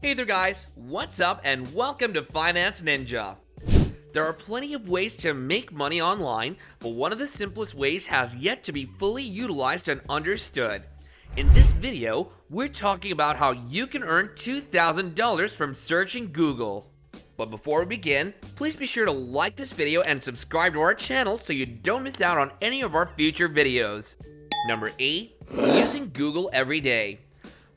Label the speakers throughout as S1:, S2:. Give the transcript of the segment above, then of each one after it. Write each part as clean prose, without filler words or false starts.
S1: Hey there guys, what's up and welcome to Finance Ninja. There are plenty of ways to make money online, but one of the simplest ways has yet to be fully utilized and understood. In this video, we're talking about how you can earn $2,000 from searching Google. But before we begin, please be sure to like this video and subscribe to our channel so you don't miss out on any of our future videos. Number 8. Using Google every day.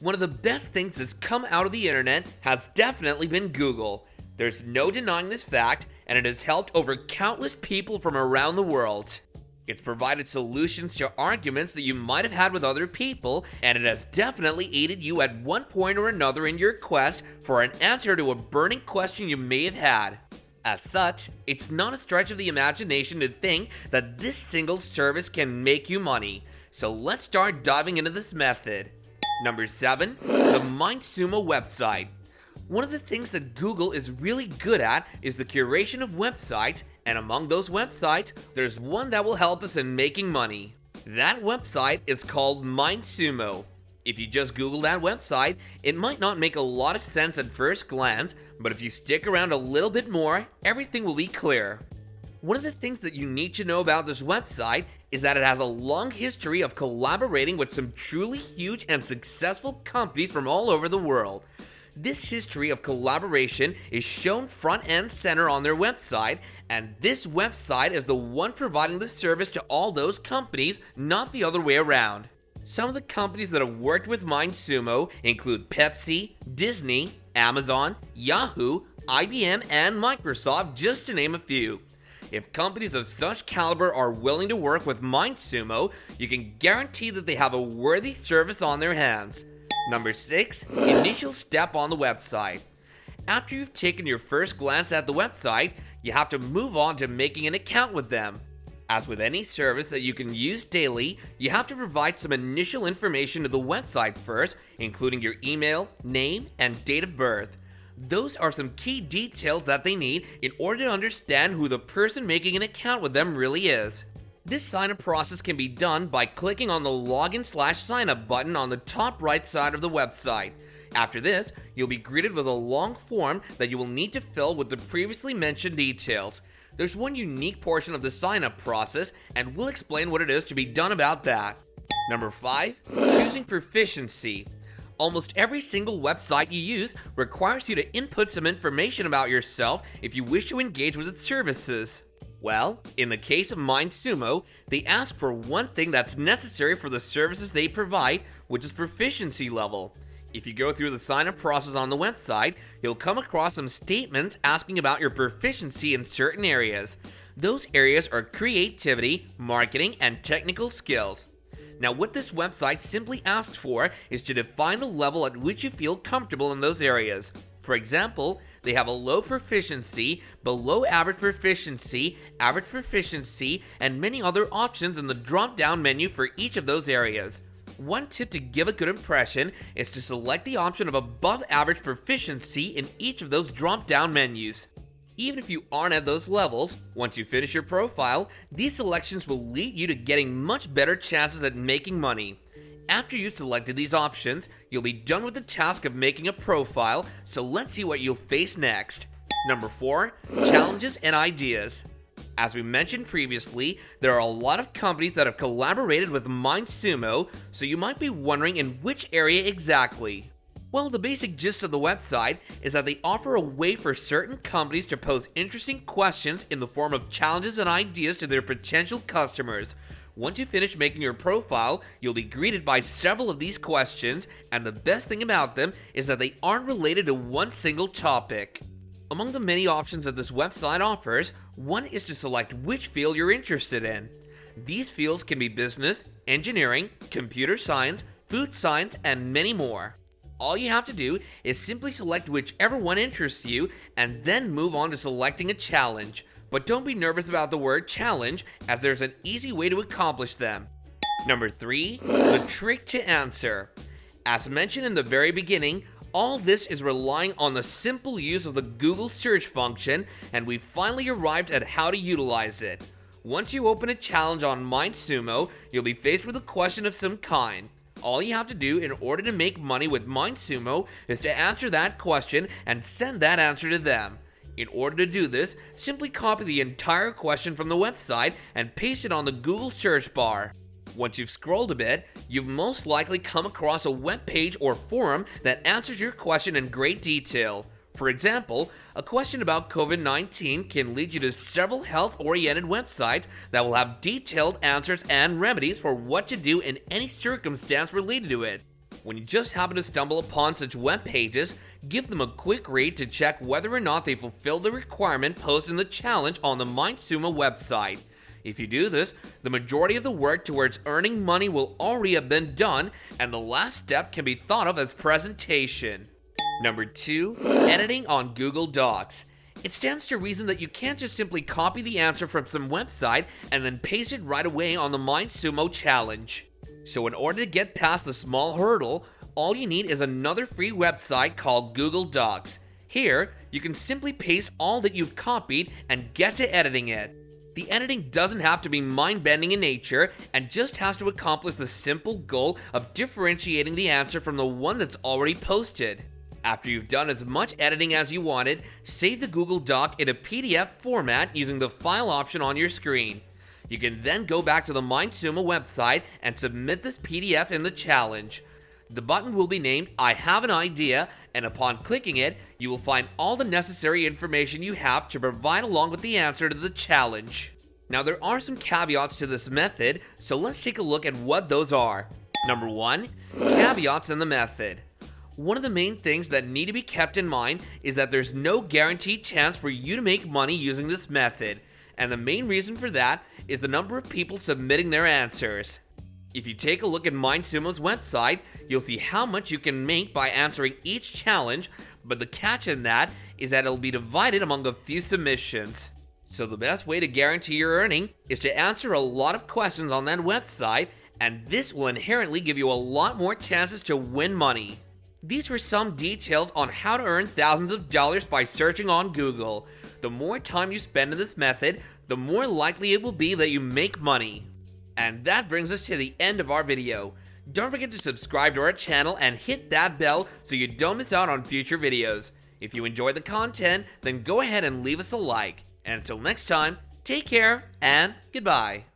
S1: One of the best things that's come out of the internet has definitely been Google. There's no denying this fact, and it has helped over countless people from around the world. It's provided solutions to arguments that you might have had with other people, and it has definitely aided you at one point or another in your quest for an answer to a burning question you may have had. As such, it's not a stretch of the imagination to think that this single service can make you money. So let's start diving into this method. Number 7, the MindSumo website. One of the things that Google is really good at is the curation of websites, and among those websites, there's one that will help us in making money. That website is called MindSumo. If you just Google that website, it might not make a lot of sense at first glance, but if you stick around a little bit more, everything will be clear. One of the things that you need to know about this website is that it has a long history of collaborating with some truly huge and successful companies from all over the world. This history of collaboration is shown front and center on their website, and this website is the one providing the service to all those companies, not the other way around. Some of the companies that have worked with MindSumo include Pepsi, Disney, Amazon, Yahoo, IBM, and Microsoft, just to name a few. If companies of such caliber are willing to work with MindSumo, you can guarantee that they have a worthy service on their hands. Number 6, initial step on the website. After you've taken your first glance at the website, you have to move on to making an account with them. As with any service that you can use daily, you have to provide some initial information to the website first, including your email, name, and date of birth. Those are some key details that they need in order to understand who the person making an account with them really is. This sign-up process can be done by clicking on the login/sign-up button on the top right side of the website. After this, you'll be greeted with a long form that you will need to fill with the previously mentioned details. There's one unique portion of the sign-up process, and we'll explain what it is to be done about that. Number 5, choosing proficiency. Almost every single website you use requires you to input some information about yourself if you wish to engage with its services. Well, in the case of MindSumo, they ask for one thing that's necessary for the services they provide, which is proficiency level. If you go through the sign-up process on the website, you'll come across some statements asking about your proficiency in certain areas. Those areas are creativity, marketing, and technical skills. Now, what this website simply asks for is to define the level at which you feel comfortable in those areas. For example, they have a low proficiency, below average proficiency, and many other options in the drop-down menu for each of those areas. One tip to give a good impression is to select the option of above average proficiency in each of those drop-down menus. Even if you aren't at those levels, once you finish your profile, these selections will lead you to getting much better chances at making money. After you've selected these options, you'll be done with the task of making a profile, so let's see what you'll face next. Number 4, challenges and ideas. As we mentioned previously, there are a lot of companies that have collaborated with MindSumo, so you might be wondering in which area exactly. Well, the basic gist of the website is that they offer a way for certain companies to pose interesting questions in the form of challenges and ideas to their potential customers. Once you finish making your profile, you'll be greeted by several of these questions, and the best thing about them is that they aren't related to one single topic. Among the many options that this website offers, one is to select which field you're interested in. These fields can be business, engineering, computer science, food science, and many more. All you have to do is simply select whichever one interests you and then move on to selecting a challenge. But don't be nervous about the word challenge, as there's an easy way to accomplish them. Number 3, the trick to answer. As mentioned in the very beginning, all this is relying on the simple use of the Google search function, and we finally arrived at how to utilize it. Once you open a challenge on MindSumo, you'll be faced with a question of some kind. All you have to do in order to make money with MindSumo is to answer that question and send that answer to them. In order to do this, simply copy the entire question from the website and paste it on the Google search bar. Once you've scrolled a bit, you've most likely come across a web page or forum that answers your question in great detail. For example, a question about COVID-19 can lead you to several health-oriented websites that will have detailed answers and remedies for what to do in any circumstance related to it. When you just happen to stumble upon such web pages, give them a quick read to check whether or not they fulfill the requirement posted in the challenge on the MindSumo website. If you do this, the majority of the work towards earning money will already have been done, and the last step can be thought of as presentation. Number 2, editing on Google Docs. It stands to reason that you can't just simply copy the answer from some website and then paste it right away on the MindSumo challenge. So in order to get past the small hurdle, all you need is another free website called Google Docs. Here, you can simply paste all that you've copied and get to editing it. The editing doesn't have to be mind-bending in nature and just has to accomplish the simple goal of differentiating the answer from the one that's already posted. After you've done as much editing as you wanted, save the Google Doc in a PDF format using the file option on your screen. You can then go back to the MindSumo website and submit this PDF in the challenge. The button will be named I Have an Idea, and upon clicking it, you will find all the necessary information you have to provide along with the answer to the challenge. Now there are some caveats to this method, so let's take a look at what those are. Number 1, caveats in the method. One of the main things that need to be kept in mind is that there's no guaranteed chance for you to make money using this method, and the main reason for that is the number of people submitting their answers. If you take a look at MindSumo's website, you'll see how much you can make by answering each challenge, but the catch in that is that it'll be divided among a few submissions. So the best way to guarantee your earning is to answer a lot of questions on that website, and this will inherently give you a lot more chances to win money. These were some details on how to earn thousands of dollars by searching on Google. The more time you spend in this method, the more likely it will be that you make money. And that brings us to the end of our video. Don't forget to subscribe to our channel and hit that bell so you don't miss out on future videos. If you enjoy the content, then go ahead and leave us a like. And until next time, take care and goodbye.